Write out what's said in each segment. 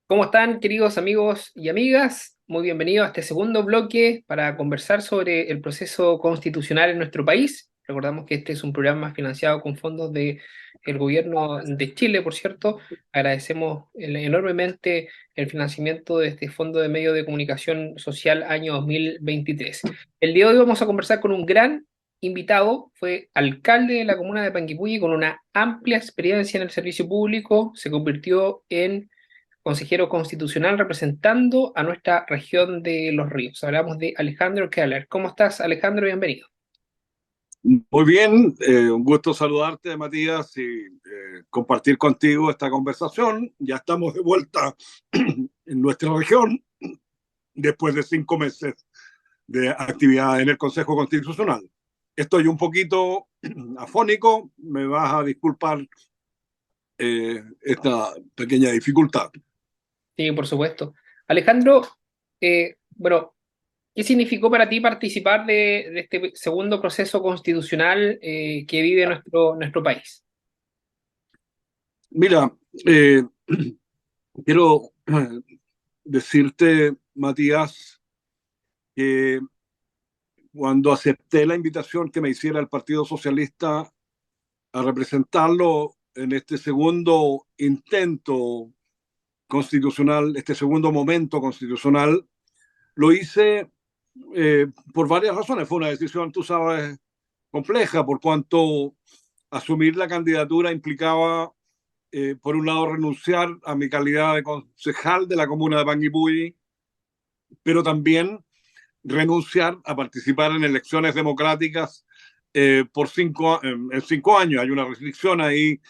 ¿Cómo están, queridos amigos y amigas? Muy bienvenidos a este segundo bloque para conversar sobre el proceso constitucional en nuestro país. Recordamos que este es un programa financiado con fondos del gobierno de Chile, por cierto. Agradecemos enormemente el financiamiento de este Fondo de Medio de Comunicación Social año 2023. El día de hoy vamos a conversar con un gran invitado. Fue alcalde de la comuna de Panguipulli con una amplia experiencia en el servicio público. Se convirtió en consejero constitucional representando a nuestra región de Los Ríos. Hablamos de Alejandro Keller. ¿Cómo estás, Alejandro? Bienvenido. Muy bien, un gusto saludarte, Matías, y compartir contigo esta conversación. Ya estamos de vuelta en nuestra región después de 5 meses de actividad en el Consejo Constitucional. Estoy un poquito afónico, me vas a disculpar esta pequeña dificultad. Sí, por supuesto. Alejandro, bueno, ¿qué significó para ti participar de este segundo proceso constitucional que vive nuestro país? Mira, eh, quiero decirte, Matías, que cuando acepté la invitación que me hiciera el Partido Socialista a representarlo en este segundo intento constitucional, este segundo momento constitucional, lo hice por varias razones. Fue una decisión, tú sabes, compleja, por cuanto asumir la candidatura implicaba, por un lado, renunciar a mi calidad de concejal de la comuna de Panguipulli, pero también renunciar a participar en elecciones democráticas en 5 años. Hay una restricción ahí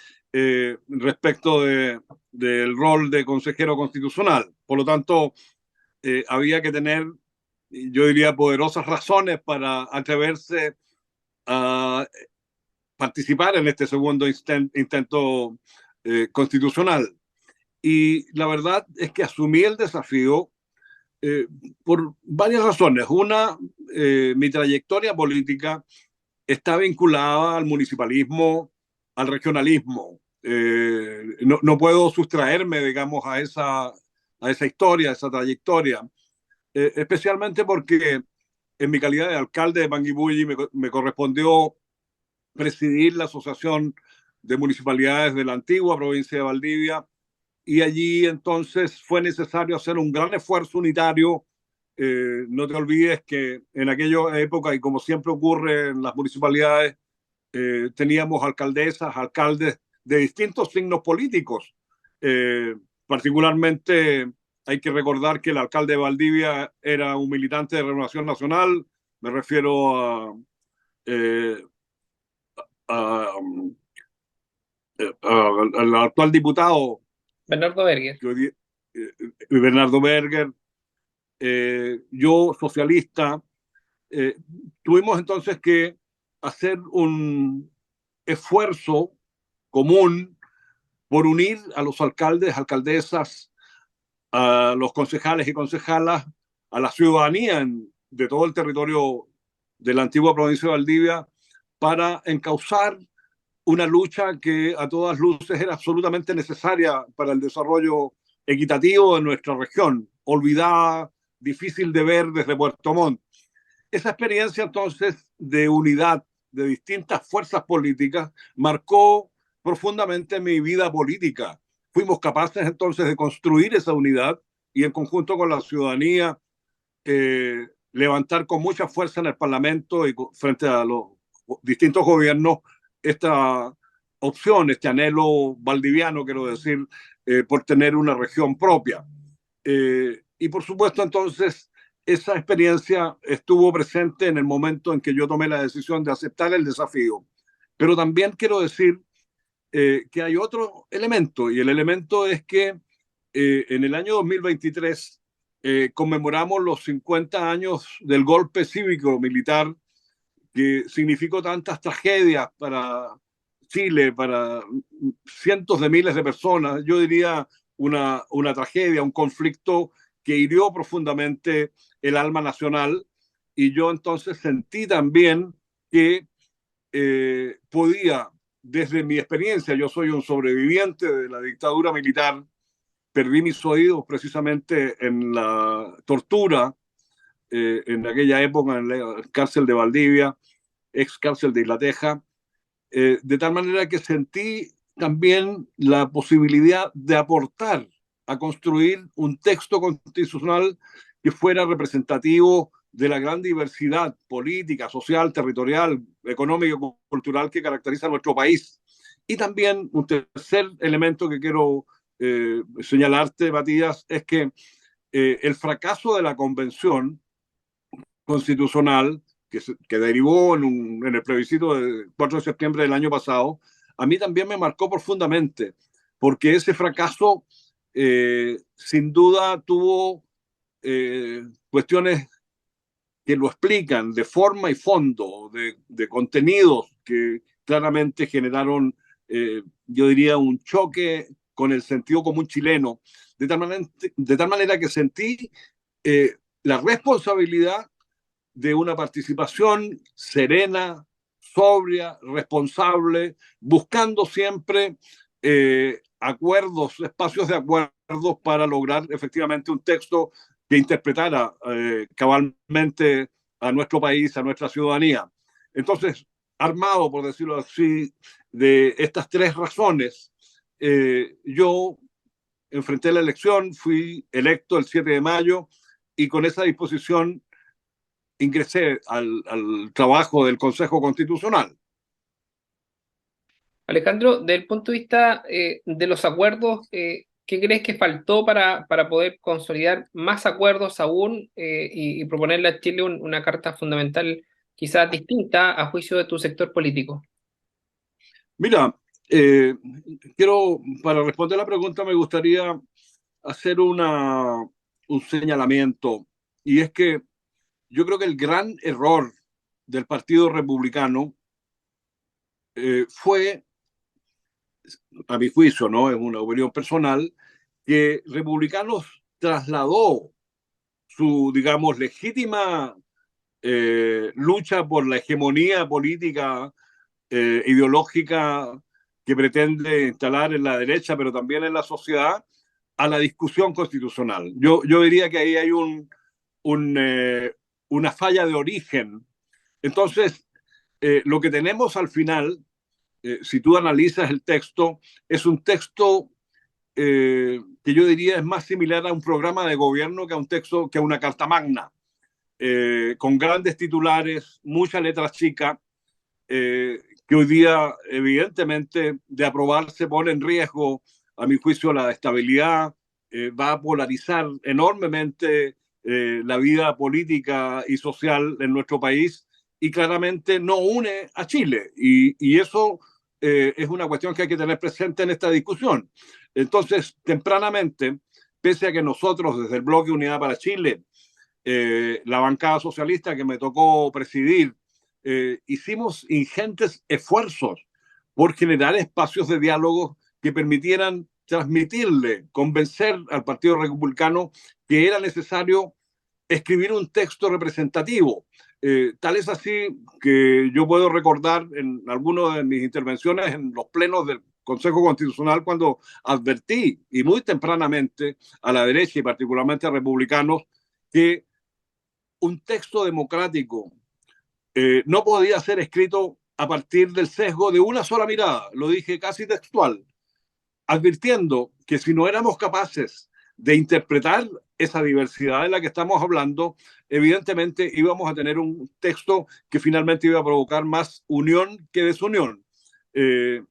respecto del rol de consejero constitucional. Por lo tanto, había que tener, yo diría, poderosas razones para atreverse a participar en este segundo intento constitucional. Y la verdad es que asumí el desafío eh, por varias razones. Una, mi trayectoria política está vinculada al municipalismo, al regionalismo. No puedo sustraerme, digamos, a esa historia, a esa trayectoria, especialmente porque en mi calidad de alcalde de Panguipulli me correspondió presidir la Asociación de Municipalidades de la antigua provincia de Valdivia, y allí entonces fue necesario hacer un gran esfuerzo unitario. No te olvides que en aquella época, y como siempre ocurre en las municipalidades, teníamos alcaldesas, alcaldes de distintos signos políticos. Particularmente hay que recordar que el alcalde de Valdivia era un militante de Renovación Nacional. Me refiero eh, a, al actual diputado Bernardo Berger. Bernardo Berger. Yo, socialista. eh, Tuvimos entonces que hacer un esfuerzo común por unir a los alcaldes, alcaldesas, a los concejales y concejalas, a la ciudadanía de todo el territorio de la antigua provincia de Valdivia, para encauzar una lucha que a todas luces era absolutamente necesaria para el desarrollo equitativo de nuestra región, olvidada, difícil de ver desde Puerto Montt. Esa experiencia entonces de unidad de distintas fuerzas políticas marcó profundamente mi vida política. Fuimos capaces entonces de construir esa unidad y en conjunto con la ciudadanía levantar con mucha fuerza en el Parlamento y frente a los distintos gobiernos esta opción, este anhelo valdiviano, quiero decir, por tener una región propia. Y por supuesto, entonces, esa experiencia estuvo presente en el momento en que yo tomé la decisión de aceptar el desafío. Pero también quiero decir que hay otro elemento, y el elemento es que en el año 2023 conmemoramos los 50 años del golpe cívico-militar que significó tantas tragedias para Chile, para cientos de miles de personas. Yo diría una tragedia, un conflicto que hirió profundamente el alma nacional, y yo entonces sentí también que podía, desde mi experiencia, yo soy un sobreviviente de la dictadura militar, perdí mis oídos precisamente en la tortura en aquella época en la cárcel de Valdivia, ex cárcel de Isla Teja, de tal manera que sentí también la posibilidad de aportar a construir un texto constitucional que fuera representativo de la gran diversidad política, social, territorial, económica y cultural que caracteriza a nuestro país. Y también un tercer elemento que quiero señalarte, Matías, es que el fracaso de la convención constitucional que derivó en el plebiscito del 4 de septiembre del año pasado, a mí también me marcó profundamente, porque ese fracaso sin duda tuvo cuestiones que lo explican de forma y fondo, de contenidos que claramente generaron, yo diría, un choque con el sentido común chileno, de tal manera que sentí la responsabilidad de una participación serena, sobria, responsable, buscando siempre acuerdos, espacios de acuerdos para lograr efectivamente un texto que interpretara cabalmente a nuestro país, a nuestra ciudadanía. Entonces, armado, por decirlo así, de estas tres razones, yo enfrenté la elección, fui electo el 7 de mayo y con esa disposición ingresé al trabajo del Consejo Constitucional. Alejandro, desde el punto de vista de los acuerdos, ¿qué crees que faltó para poder consolidar más acuerdos aún y proponerle a Chile una carta fundamental quizás distinta a juicio de tu sector político? Mira, quiero, para responder la pregunta, me gustaría hacer un señalamiento, y es que yo creo que el gran error del Partido Republicano fue, a mi juicio, ¿no? Es una opinión personal, que Republicanos trasladó su, digamos, legítima lucha por la hegemonía política, ideológica que pretende instalar en la derecha, pero también en la sociedad, a la discusión constitucional. Yo diría que ahí hay un, una falla de origen. Entonces, lo que tenemos al final, si tú analizas el texto, es un texto que yo diría es más similar a un programa de gobierno que a un texto, que a una carta magna, con grandes titulares, mucha letra chica, que hoy día, evidentemente, de aprobarse pone en riesgo, a mi juicio, la estabilidad, va a polarizar enormemente la vida política y social en nuestro país y claramente no une a Chile. Y eso es una cuestión que hay que tener presente en esta discusión. Entonces, tempranamente, pese a que nosotros desde el Bloque Unidad para Chile, la bancada socialista que me tocó presidir, hicimos ingentes esfuerzos por generar espacios de diálogo que permitieran transmitirle, convencer al Partido Republicano que era necesario escribir un texto representativo. Tal es así que yo puedo recordar en algunas de mis intervenciones en los plenos del Consejo Constitucional cuando advertí, y muy tempranamente, a la derecha y particularmente a republicanos, que un texto democrático no podía ser escrito a partir del sesgo de una sola mirada, lo dije casi textual, advirtiendo que si no éramos capaces de interpretar esa diversidad de la que estamos hablando, evidentemente íbamos a tener un texto que finalmente iba a provocar más unión que desunión. Eh,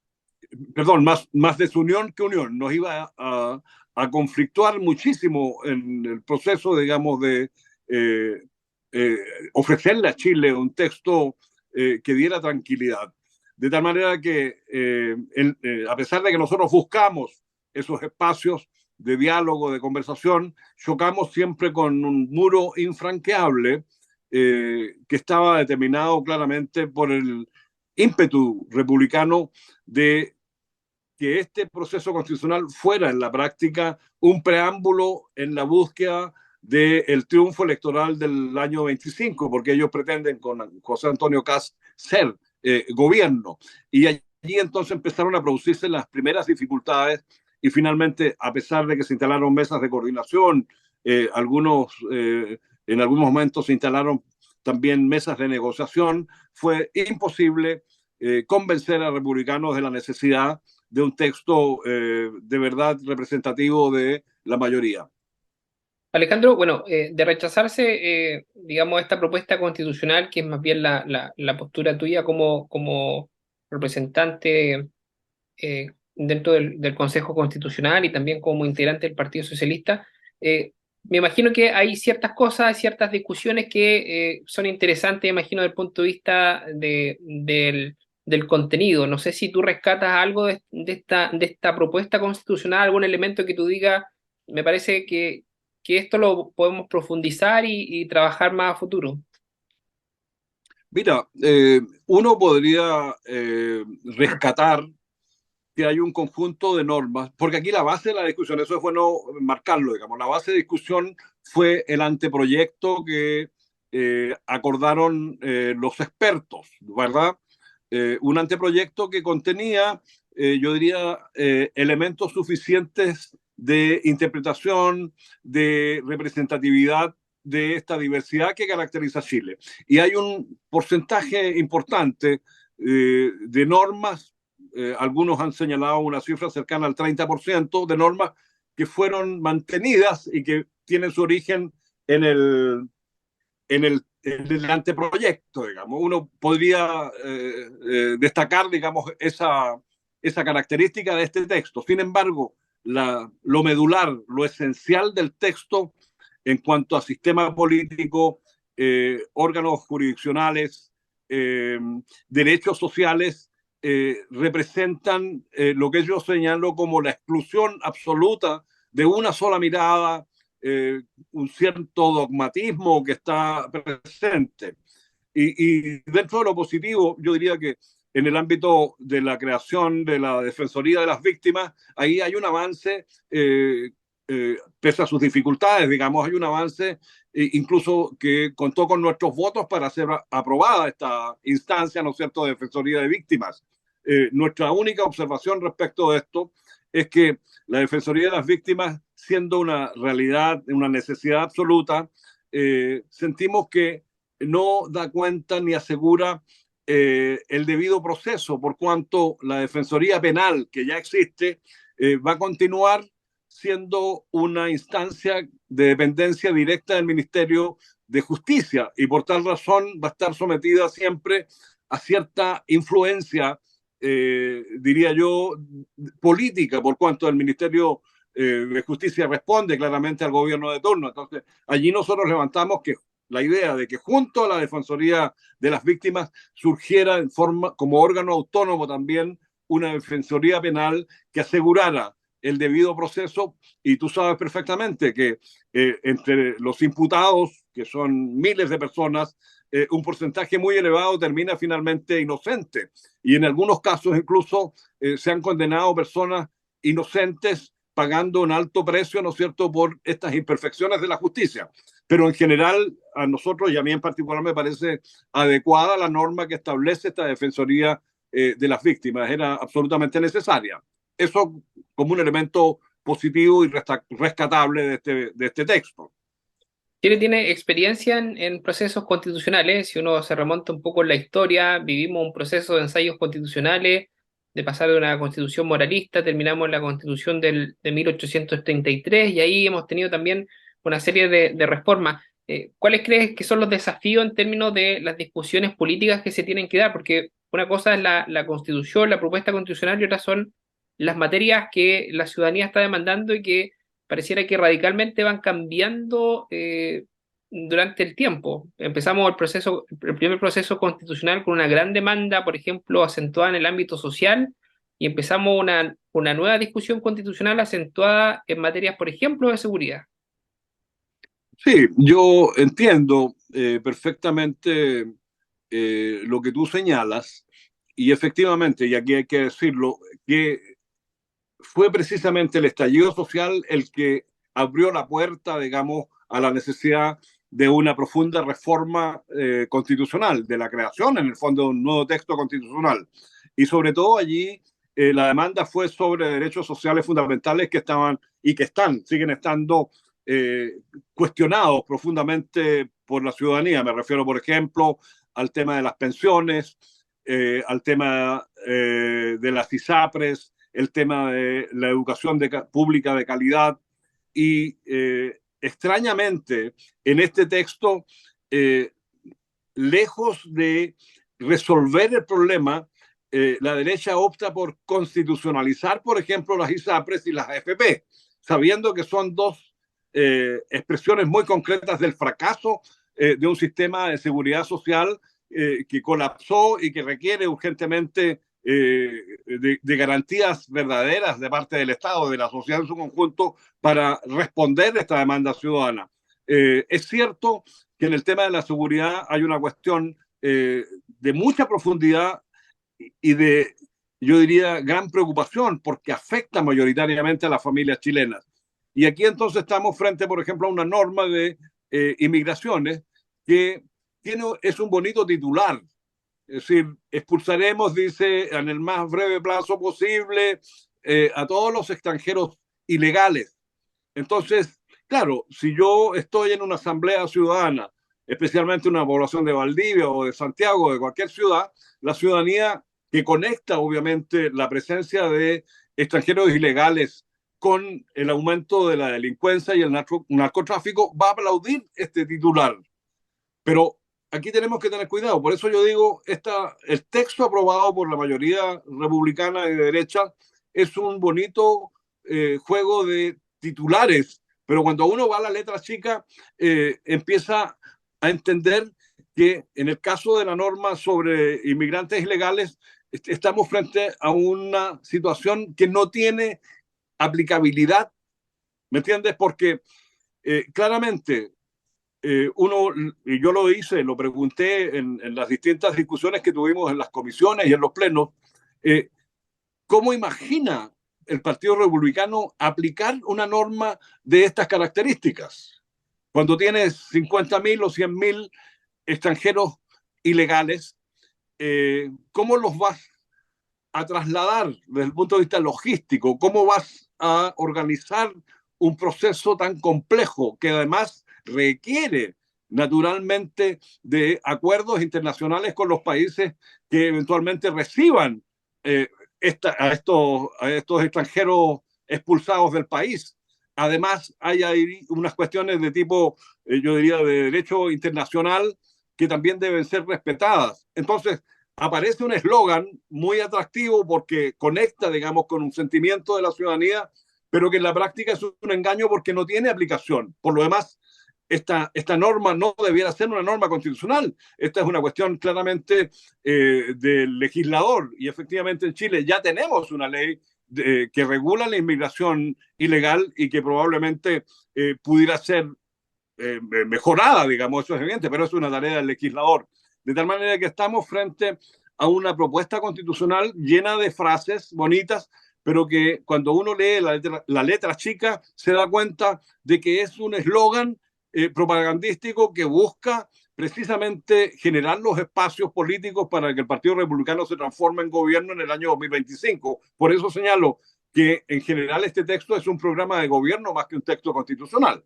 Perdón, más desunión que unión. Nos iba a conflictuar muchísimo en el proceso, digamos, de eh, eh, ofrecerle a Chile un texto que diera tranquilidad. De tal manera que, a pesar de que nosotros buscamos esos espacios de diálogo, de conversación, chocamos siempre con un muro infranqueable que estaba determinado claramente por el ímpetu republicano de que este proceso constitucional fuera en la práctica un preámbulo en la búsqueda del triunfo electoral del año 25, porque ellos pretenden con José Antonio Kast ser gobierno. Y allí entonces empezaron a producirse las primeras dificultades y finalmente, a pesar de que se instalaron mesas de coordinación, en algunos momentos se instalaron también mesas de negociación, fue imposible convencer a republicanos de la necesidad de un texto de verdad representativo de la mayoría. Alejandro, bueno, de rechazarse, digamos, esta propuesta constitucional, que es más bien la postura tuya como representante dentro del Consejo Constitucional y también como integrante del Partido Socialista, me imagino que hay ciertas cosas, ciertas discusiones que son interesantes, me imagino, desde el punto de vista del contenido. No sé si tú rescatas algo de esta propuesta constitucional, algún elemento que tú digas, me parece que esto lo podemos profundizar y trabajar más a futuro. Mira, uno podría rescatar que hay un conjunto de normas, porque aquí la base de la discusión, eso es bueno marcarlo, digamos, la base de discusión fue el anteproyecto que acordaron los expertos, ¿verdad? Un anteproyecto que contenía, yo diría, elementos suficientes de interpretación, de representatividad de esta diversidad que caracteriza a Chile. Y hay un porcentaje importante de normas, algunos han señalado una cifra cercana al 30% de normas que fueron mantenidas y que tienen su origen en el anteproyecto, digamos. Uno podría destacar, digamos, esa característica de este texto. Sin embargo, lo medular, lo esencial del texto en cuanto a sistema político, órganos jurisdiccionales, eh, derechos sociales, representan lo que yo señalo como la exclusión absoluta de una sola mirada, un cierto dogmatismo que está presente. Y dentro de lo positivo, yo diría que en el ámbito de la creación de la Defensoría de las Víctimas, ahí hay un avance, pese a sus dificultades, digamos, hay un avance incluso que contó con nuestros votos para ser aprobada esta instancia, ¿no es cierto?, de Defensoría de Víctimas. Nuestra única observación respecto de esto es que la Defensoría de las Víctimas, siendo una realidad, una necesidad absoluta, sentimos que no da cuenta ni asegura el debido proceso, por cuanto la Defensoría Penal, que ya existe, va a continuar siendo una instancia de dependencia directa del Ministerio de Justicia y por tal razón va a estar sometida siempre a cierta influencia, diría yo, política, por cuanto el Ministerio de Justicia responde claramente al gobierno de turno. Entonces, allí nosotros levantamos que la idea de que junto a la Defensoría de las Víctimas surgiera en forma, como órgano autónomo también, una Defensoría Penal que asegurara el debido proceso, y tú sabes perfectamente que entre los imputados, que son miles de personas, un porcentaje muy elevado termina finalmente inocente. Y en algunos casos incluso se han condenado personas inocentes pagando un alto precio, ¿no es cierto?, por estas imperfecciones de la justicia. Pero en general, a nosotros y a mí en particular me parece adecuada la norma que establece esta Defensoría de las Víctimas. Era absolutamente necesaria. Eso como un elemento positivo y rescatable de este texto. Chile tiene experiencia en procesos constitucionales. Si uno se remonta un poco en la historia, vivimos un proceso de ensayos constitucionales, de pasar de una constitución moralista, terminamos en la constitución de 1833 y ahí hemos tenido también una serie de reformas. ¿Cuáles crees que son los desafíos en términos de las discusiones políticas que se tienen que dar? Porque una cosa es la constitución, la propuesta constitucional y otras son las materias que la ciudadanía está demandando y que pareciera que radicalmente van cambiando durante el tiempo. Empezamos el primer proceso constitucional con una gran demanda, por ejemplo, acentuada en el ámbito social, y empezamos una nueva discusión constitucional acentuada en materias, por ejemplo, de seguridad. Sí, yo entiendo perfectamente lo que tú señalas y efectivamente, y aquí hay que decirlo, que fue precisamente el estallido social el que abrió la puerta, digamos, a la necesidad de una profunda reforma constitucional, de la creación, en el fondo, de un nuevo texto constitucional. Y sobre todo allí la demanda fue sobre derechos sociales fundamentales que estaban y que siguen estando cuestionados profundamente por la ciudadanía. Me refiero, por ejemplo, al tema de las pensiones, al tema de las ISAPRES, el tema de la educación pública de calidad y extrañamente en este texto, lejos de resolver el problema, la derecha opta por constitucionalizar, por ejemplo, las ISAPRES y las AFP, sabiendo que son dos expresiones muy concretas del fracaso de un sistema de seguridad social que colapsó y que requiere urgentemente de garantías verdaderas de parte del Estado, de la sociedad en su conjunto, para responder a esta demanda ciudadana. Es cierto que en el tema de la seguridad hay una cuestión de mucha profundidad y de, yo diría, gran preocupación porque afecta mayoritariamente a las familias chilenas. Y aquí entonces estamos frente, por ejemplo, a una norma de inmigraciones que es un bonito titular. Es decir, expulsaremos, dice, en el más breve plazo posible a todos los extranjeros ilegales. Entonces, claro, si yo estoy en una asamblea ciudadana, especialmente una población de Valdivia o de Santiago, de cualquier ciudad, la ciudadanía que conecta obviamente la presencia de extranjeros ilegales con el aumento de la delincuencia y el narcotráfico, va a aplaudir este titular. Pero aquí tenemos que tener cuidado. Por eso yo digo, el texto aprobado por la mayoría republicana y de derecha es un bonito juego de titulares, pero cuando uno va a la letra chica, empieza a entender que en el caso de la norma sobre inmigrantes ilegales, estamos frente a una situación que no tiene aplicabilidad, ¿me entiendes? Porque claramente y yo lo hice, lo pregunté en las distintas discusiones que tuvimos en las comisiones y en los plenos, eh, ¿cómo imagina el Partido Republicano aplicar una norma de estas características? Cuando tienes 50.000 o 100.000 extranjeros ilegales, ¿cómo los vas a trasladar desde el punto de vista logístico? ¿Cómo vas a organizar un proceso tan complejo que además requiere naturalmente de acuerdos internacionales con los países que eventualmente reciban a estos extranjeros expulsados del país? Además, hay ahí unas cuestiones de tipo, yo diría, de derecho internacional que también deben ser respetadas. Entonces, aparece un eslogan muy atractivo porque conecta, digamos, con un sentimiento de la ciudadanía, pero que en la práctica es un engaño porque no tiene aplicación. Por lo demás, esta norma no debiera ser una norma constitucional. Esta es una cuestión claramente del legislador y efectivamente en Chile ya tenemos una ley que regula la inmigración ilegal y que probablemente pudiera ser mejorada, digamos, eso es evidente, pero es una tarea del legislador. De tal manera que estamos frente a una propuesta constitucional llena de frases bonitas, pero que cuando uno lee la letra chica se da cuenta de que es un eslogan propagandístico que busca precisamente generar los espacios políticos para que el Partido Republicano se transforme en gobierno en el año 2025. Por eso señalo que en general este texto es un programa de gobierno más que un texto constitucional.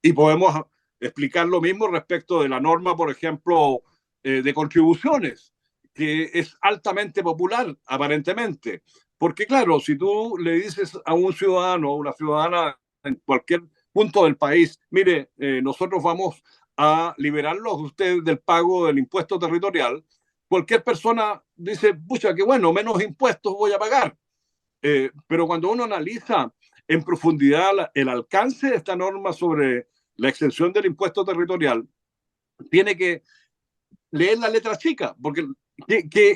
Y podemos explicar lo mismo respecto de la norma, por ejemplo, de contribuciones, que es altamente popular, aparentemente. Porque claro, si tú le dices a un ciudadano o una ciudadana en cualquier punto del país, mire, nosotros vamos a liberarlos de ustedes del pago del impuesto territorial, cualquier persona dice, pucha, qué bueno, menos impuestos voy a pagar. Pero cuando uno analiza en profundidad el alcance de esta norma sobre la exención del impuesto territorial, tiene que leer la letra chica, porque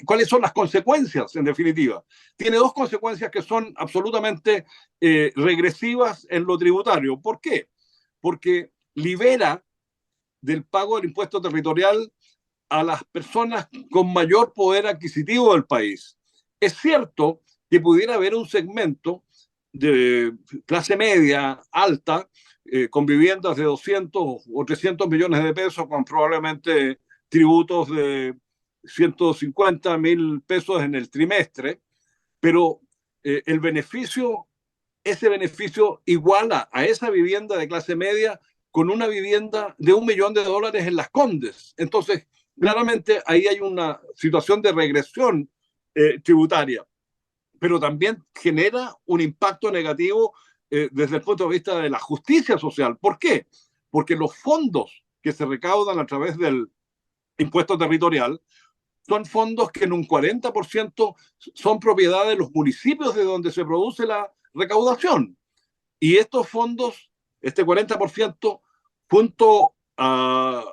¿cuáles son las consecuencias en definitiva? Tiene dos consecuencias que son absolutamente regresivas en lo tributario. ¿Por qué? Porque libera del pago del impuesto territorial a las personas con mayor poder adquisitivo del país. Es cierto que pudiera haber un segmento de clase media alta con viviendas de 200 o 300 millones de pesos, con probablemente tributos de 150.000 pesos en el trimestre, pero el beneficio, ese beneficio iguala a esa vivienda de clase media con una vivienda de $1 millón en Las Condes. Entonces, claramente ahí hay una situación de regresión tributaria, pero también genera un impacto negativo desde el punto de vista de la justicia social. ¿Por qué? Porque los fondos que se recaudan a través del impuesto territorial son fondos que en un 40% son propiedad de los municipios de donde se produce la recaudación. Y estos fondos, este 40%, junto a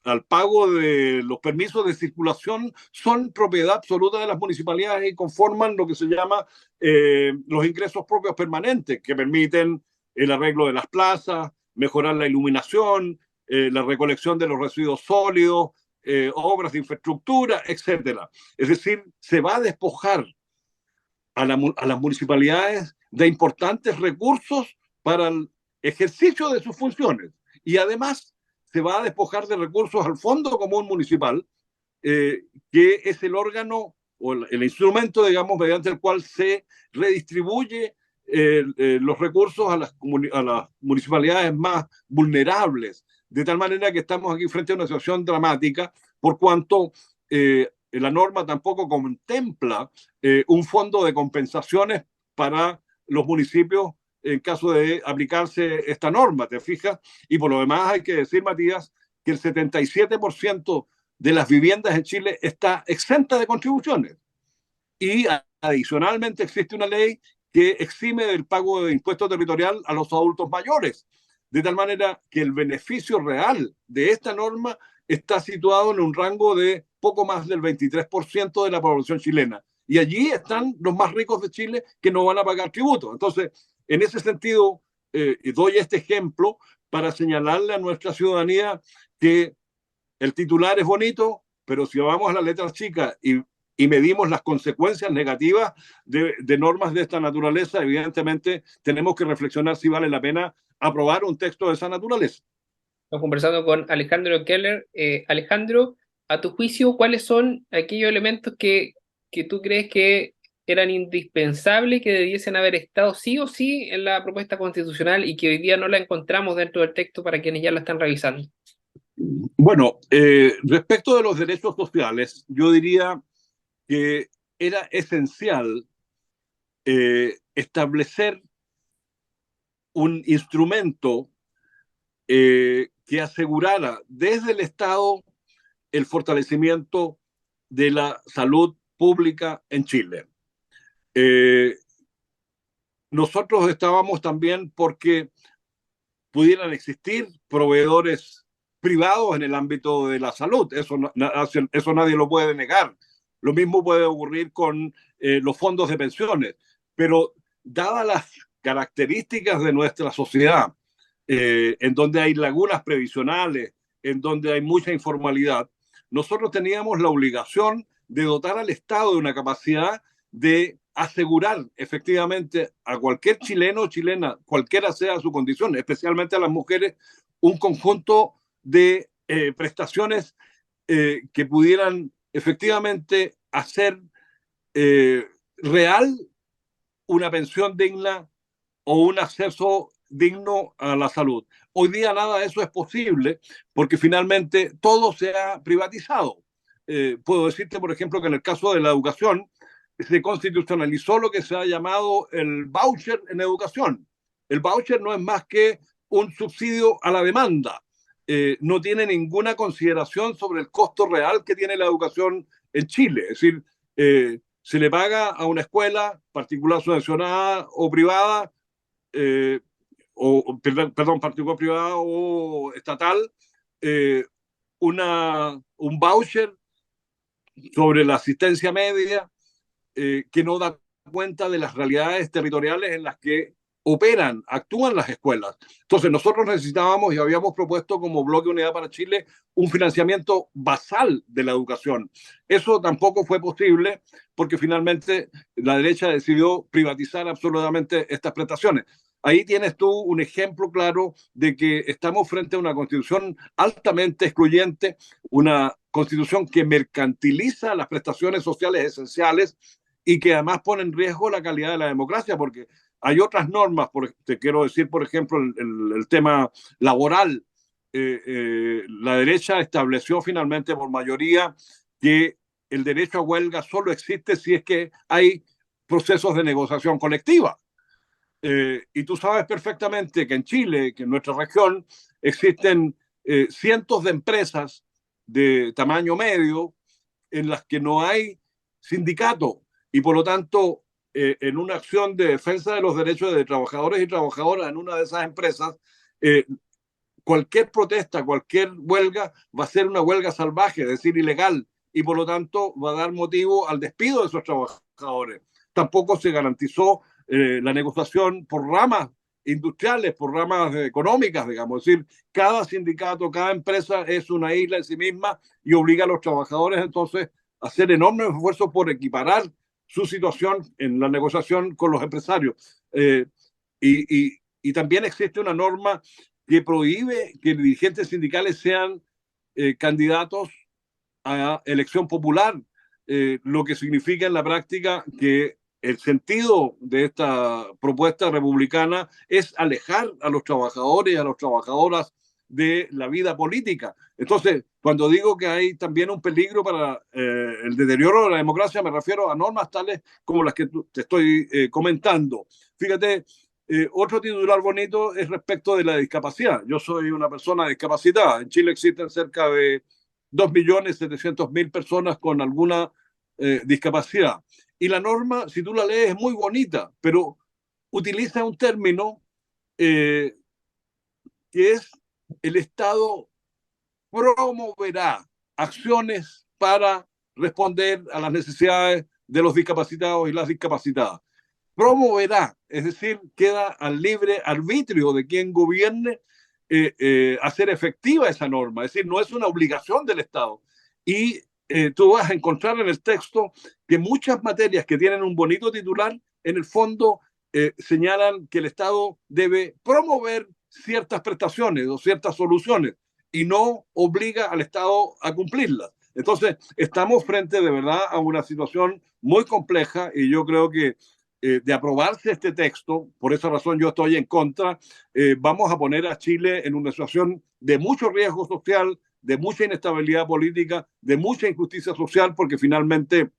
al pago de los permisos de circulación, son propiedad absoluta de las municipalidades y conforman lo que se llama los ingresos propios permanentes, que permiten el arreglo de las plazas, mejorar la iluminación, la recolección de los residuos sólidos, obras de infraestructura, etcétera. Es decir, se va a despojar a las municipalidades de importantes recursos para el ejercicio de sus funciones. Y además se va a despojar de recursos al Fondo Común Municipal, que es el órgano o el instrumento, digamos, mediante el cual se redistribuye los recursos a las municipalidades más vulnerables, de tal manera que estamos aquí frente a una situación dramática, por cuanto la norma tampoco contempla un fondo de compensaciones para los municipios en caso de aplicarse esta norma, ¿te fijas? Y por lo demás hay que decir, Matías, que el 77% de las viviendas en Chile está exenta de contribuciones. Y adicionalmente existe una ley que exime del pago de impuesto territorial a los adultos mayores, de tal manera que el beneficio real de esta norma está situado en un rango de poco más del 23% de la población chilena. Y allí están los más ricos de Chile que no van a pagar tributo. Entonces, en ese sentido, doy este ejemplo para señalarle a nuestra ciudadanía que el titular es bonito, pero si vamos a las letras chicas y medimos las consecuencias negativas de normas de esta naturaleza, evidentemente tenemos que reflexionar si vale la pena aprobar un texto de esa naturaleza. Estamos conversando con Alejandro Keller. Alejandro, a tu juicio, ¿cuáles son aquellos elementos que tú crees que eran indispensables, que debiesen haber estado sí o sí en la propuesta constitucional y que hoy día no la encontramos dentro del texto para quienes ya la están revisando? Bueno, respecto de los derechos sociales, yo diría que era esencial establecer un instrumento que asegurara desde el Estado el fortalecimiento de la salud pública en Chile. Eh, Nosotros estábamos también porque pudieran existir proveedores privados en el ámbito de la salud. Eso nadie lo puede negar. Lo mismo puede ocurrir con los fondos de pensiones. Pero dadas las características de nuestra sociedad, en donde hay lagunas previsionales, en donde hay mucha informalidad, nosotros teníamos la obligación de dotar al Estado de una capacidad de asegurar efectivamente a cualquier chileno o chilena, cualquiera sea su condición, especialmente a las mujeres, un conjunto de prestaciones que pudieran efectivamente hacer real una pensión digna o un acceso digno a la salud. Hoy día nada de eso es posible porque finalmente todo se ha privatizado. Puedo decirte, por ejemplo, que en el caso de la educación se constitucionalizó lo que se ha llamado el voucher en educación. El voucher no es más que un subsidio a la demanda. No tiene ninguna consideración sobre el costo real que tiene la educación en Chile. Es decir, se le paga a una escuela particular subvencionada o privada, perdón, particular privada o estatal, eh, un voucher sobre la asistencia media que no da cuenta de las realidades territoriales en las que operan, actúan las escuelas. Entonces, nosotros necesitábamos y habíamos propuesto como Bloque Unidad para Chile un financiamiento basal de la educación. Eso tampoco fue posible porque finalmente la derecha decidió privatizar absolutamente estas prestaciones. Ahí tienes tú un ejemplo claro de que estamos frente a una constitución altamente excluyente, una constitución que mercantiliza las prestaciones sociales esenciales y que además pone en riesgo la calidad de la democracia, porque hay otras normas, te quiero decir, por ejemplo, el tema laboral. La derecha estableció finalmente por mayoría que el derecho a huelga solo existe si es que hay procesos de negociación colectiva. Y tú sabes perfectamente que en Chile, que en nuestra región, existen cientos de empresas de tamaño medio en las que no hay sindicato y por lo tanto en una acción de defensa de los derechos de trabajadores y trabajadoras en una de esas empresas, eh, cualquier protesta, cualquier huelga va a ser una huelga salvaje, es decir, ilegal, y por lo tanto va a dar motivo al despido de esos trabajadores. Tampoco se garantizó la negociación por ramas industriales, por ramas económicas, digamos. Es decir, cada sindicato, cada empresa es una isla en sí misma y obliga a los trabajadores entonces a hacer enormes esfuerzos por equiparar su situación en la negociación con los empresarios. Y también existe una norma que prohíbe que dirigentes sindicales sean candidatos a elección popular, lo que significa en la práctica que el sentido de esta propuesta republicana es alejar a los trabajadores y a las trabajadoras de la vida política. Entonces, cuando digo que hay también un peligro para el deterioro de la democracia, me refiero a normas tales como las que te estoy comentando. Fíjate, otro titular bonito es respecto de la discapacidad. Yo soy una persona discapacitada. En Chile existen cerca de 2.700.000 personas con alguna discapacidad. Y la norma, si tú la lees, es muy bonita, pero utiliza un término eh, que es el Estado promoverá acciones para responder a las necesidades de los discapacitados y las discapacitadas. Promoverá, es decir, queda al libre arbitrio de quien gobierne hacer efectiva esa norma, es decir, no es una obligación del Estado. Y tú vas a encontrar en el texto que muchas materias que tienen un bonito titular, en el fondo señalan que el Estado debe promover ciertas prestaciones o ciertas soluciones y no obliga al Estado a cumplirlas. Entonces, estamos frente de verdad a una situación muy compleja y yo creo que de aprobarse este texto, por esa razón yo estoy en contra, vamos a poner a Chile en una situación de mucho riesgo social, de mucha inestabilidad política, de mucha injusticia social, porque finalmente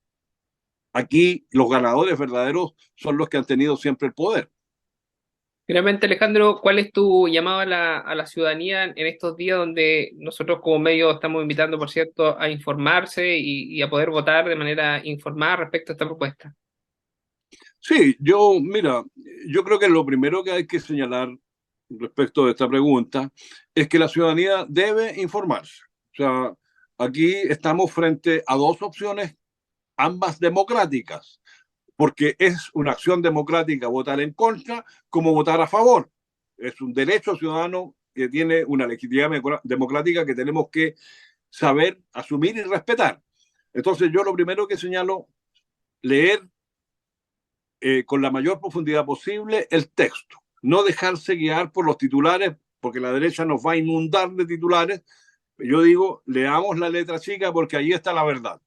aquí los ganadores verdaderos son los que han tenido siempre el poder. Finalmente, Alejandro, ¿cuál es tu llamado a la ciudadanía en estos días donde nosotros como medio estamos invitando, por cierto, a informarse y a poder votar de manera informada respecto a esta propuesta? Sí, mira, yo creo que lo primero que hay que señalar respecto de esta pregunta es que la ciudadanía debe informarse. O sea, aquí estamos frente a dos opciones, ambas democráticas, porque es una acción democrática votar en contra como votar a favor. Es un derecho ciudadano que tiene una legitimidad democrática que tenemos que saber asumir y respetar. Entonces yo lo primero que señalo, leer con la mayor profundidad posible el texto, no dejarse guiar por los titulares, porque la derecha nos va a inundar de titulares. Yo digo, leamos la letra chica porque ahí está la verdad.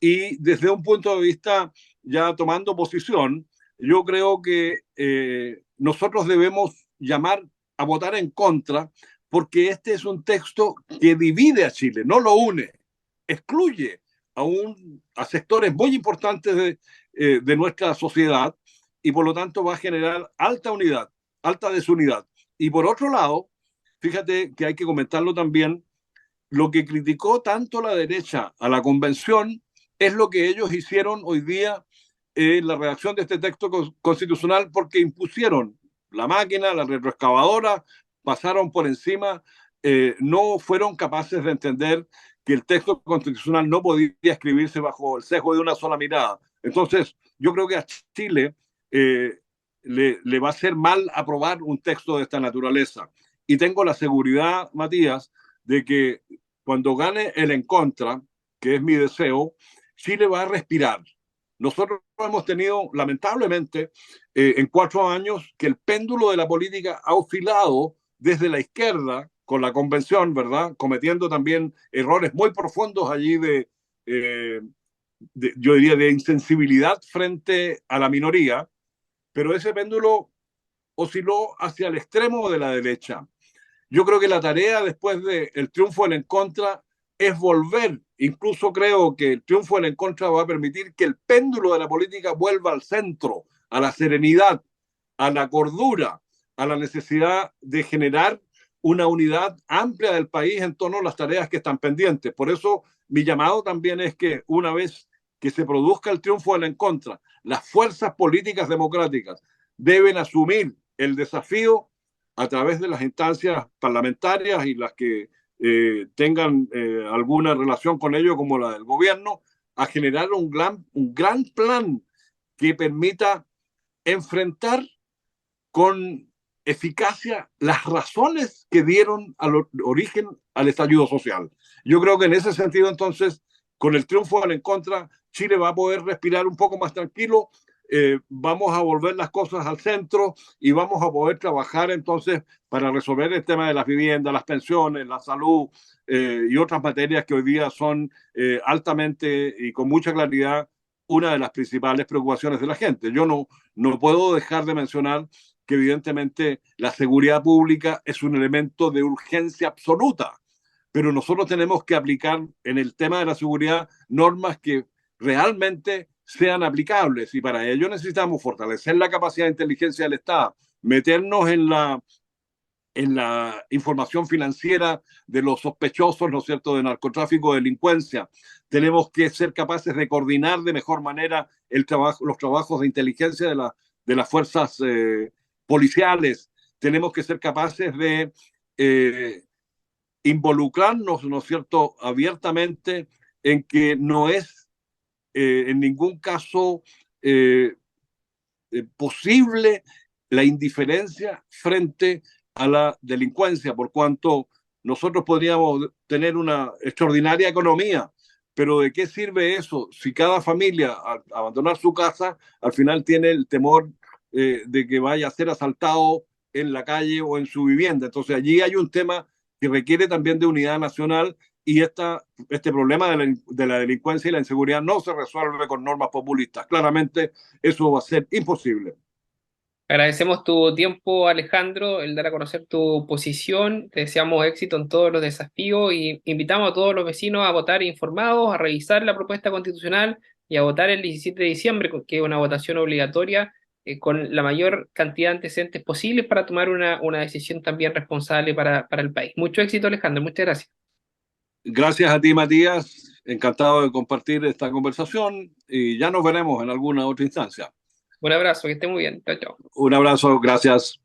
Y desde un punto de vista, ya tomando posición, yo creo que nosotros debemos llamar a votar en contra porque este es un texto que divide a Chile, no lo une, excluye a sectores muy importantes de nuestra sociedad y por lo tanto va a generar alta unidad, alta desunidad. Y por otro lado, fíjate que hay que comentarlo también, lo que criticó tanto la derecha a la convención es lo que ellos hicieron hoy día en la redacción de este texto constitucional porque impusieron la máquina, la retroexcavadora, pasaron por encima, no fueron capaces de entender que el texto constitucional no podía escribirse bajo el sesgo de una sola mirada. Entonces, yo creo que a Chile le va a hacer mal aprobar un texto de esta naturaleza. Y tengo la seguridad, Matías, de que cuando gane el en contra, que es mi deseo, Chile va a respirar. Nosotros hemos tenido, lamentablemente, en 4 años, que el péndulo de la política ha oscilado desde la izquierda, con la convención, ¿verdad? Cometiendo también errores muy profundos allí de yo diría, de insensibilidad frente a la minoría, pero ese péndulo osciló hacia el extremo de la derecha. Yo creo que la tarea después del triunfo en contra es volver. Incluso creo que el triunfo en contra va a permitir que el péndulo de la política vuelva al centro, a la serenidad, a la cordura, a la necesidad de generar una unidad amplia del país en torno a las tareas que están pendientes. Por eso mi llamado también es que una vez que se produzca el triunfo en contra, las fuerzas políticas democráticas deben asumir el desafío a través de las instancias parlamentarias y las que tengan alguna relación con ello, como la del gobierno, a generar un gran plan que permita enfrentar con eficacia las razones que dieron origen al estallido social. Yo creo que en ese sentido, entonces, con el triunfo en contra, Chile va a poder respirar un poco más tranquilo, vamos a volver las cosas al centro y vamos a poder trabajar entonces para resolver el tema de las viviendas, las pensiones, la salud y otras materias que hoy día son altamente y con mucha claridad una de las principales preocupaciones de la gente. Yo no puedo dejar de mencionar que evidentemente la seguridad pública es un elemento de urgencia absoluta, pero nosotros tenemos que aplicar en el tema de la seguridad normas que realmente sean aplicables y para ello necesitamos fortalecer la capacidad de inteligencia del Estado, meternos en la información financiera de los sospechosos, ¿no es cierto?, de narcotráfico, de delincuencia. Tenemos que ser capaces de coordinar de mejor manera los trabajos de inteligencia de las fuerzas policiales. Tenemos que ser capaces de involucrarnos, ¿no es cierto?, abiertamente en que no es en ningún caso eh, posible la indiferencia frente a la delincuencia, por cuanto nosotros podríamos tener una extraordinaria economía, pero ¿de qué sirve eso si cada familia al abandonar su casa al final tiene el temor de que vaya a ser asaltado en la calle o en su vivienda? Entonces allí hay un tema que requiere también de unidad nacional y este problema de la delincuencia y la inseguridad no se resuelve con normas populistas. Claramente eso va a ser imposible. Agradecemos tu tiempo, Alejandro, el dar a conocer tu posición. Te deseamos éxito en todos los desafíos y invitamos a todos los vecinos a votar informados, a revisar la propuesta constitucional y a votar el 17 de diciembre, que es una votación obligatoria con la mayor cantidad de antecedentes posibles para tomar una decisión también responsable para el país. Mucho éxito, Alejandro. Muchas gracias. Gracias a ti, Matías. Encantado de compartir esta conversación y ya nos veremos en alguna otra instancia. Un abrazo, que esté muy bien. Chao, chao. Un abrazo, gracias.